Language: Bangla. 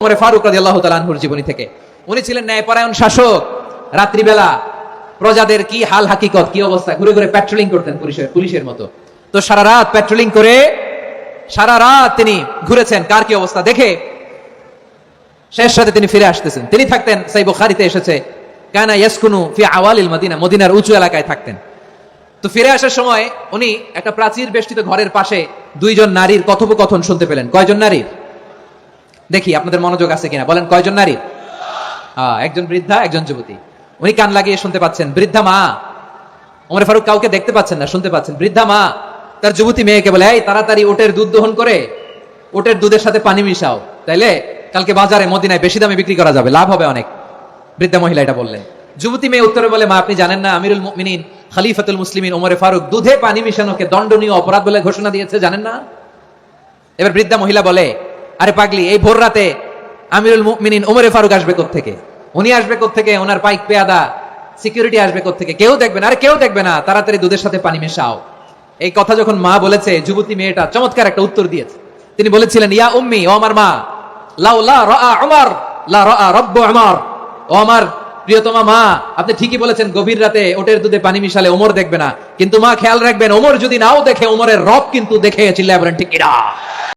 ওমর ফারুক রাদিয়াল্লাহু তাআলা আনহুর জীবনী থেকে। উনি ছিলেন ন্যায়পরায়ণ শাসক। রাত্রিবেলা প্রজাদের কি হাল হাকিকত, কি অবস্থা, ঘুরে ঘুরে প্যাট্রোলিং করতেন পুলিশের মতো। তো সারা রাত প্যাট্রোলিং করে সারা রাত তিনি ঘুরেছেন কার কি অবস্থা দেখে শেষ রাতে তিনি ফিরে আসতেছেন। তিনি থাকতেন, সহিহ বুখারীতে এসেছে, কানা ইয়াসকুনু ফি আওয়ালিল মদিনা, মদিনার উঁচু এলাকায় থাকতেন। তো ফিরে আসার সময় উনি একটা প্রাচীর বেষ্টিত ঘরের পাশে দুইজন নারীর কথোপকথন শুনতে পেলেন। কয়জন নারীর? দেখি আপনাদের মনোযোগ আছে কিনা, বলেন কয়জন নারী? একজন বৃদ্ধা, একজন যুবতী। উনি কান লাগিয়ে শুনতে পাচ্ছেন। বৃদ্ধা মা, ওমর ফারুক কাউকে দেখতে পাচ্ছেন না, শুনতে পাচ্ছেন। বৃদ্ধা মা তার যুবতী মেয়েকে বলে, এই তাড়াতাড়ি ওটের দুধ দহন করে ওটের দুধের সাথে পানি মিশাও, তাইলে কালকে বাজারে মদিনায় বেশি দামে বিক্রি করা যাবে, লাভ হবে অনেক। বৃদ্ধা মহিলা এটা বললেন। যুবতী মেয়ে উত্তরে বলে, মা আপনি জানেন না আমিরুল মুমিনিন খলিফাতুল মুসলিমিন ওমর ফারুক দুধে পানি মিশানোকে দণ্ডনীয় অপরাধ বলে ঘোষণা দিয়েছে, জানেন না? এবার বৃদ্ধা মহিলা বলে, আরে পাগলি, এই ভোর রাতে আমিরুল মুমিনিন ওমর ফারুক আসবে কোত্থেকে? উনি আসবে কোত্থেকে? ওনার পাইক পেয়াদা সিকিউরিটি আসবে কোত্থেকে? কেউ দেখবে না। আরে কেউ দেখবে না, তাড়াতাড়ি দুধের সাথে পানি মেশাও। এই কথা যখন মা বলেছে, যুবতী মেয়েটা চমৎকার একটা উত্তর দিয়েছে। তিনি বলেছিলেন, ইয়া উম্মি, ও আমার মা, লাউলা রাআ উমর লা রাআ রাব্বু উমর, ও আমার প্রিয়তমা মা, আপনি ঠিকই বলেছেন, গভীর রাতে ওটের দুধে পানি মিশালে ওমর দেখবে না, কিন্তু মা খেয়াল রাখবেন, ওমর যদি নাও দেখে, ওমরের রব কিন্তু দেখে। চিল্লায় বলেন ঠিক কিনা?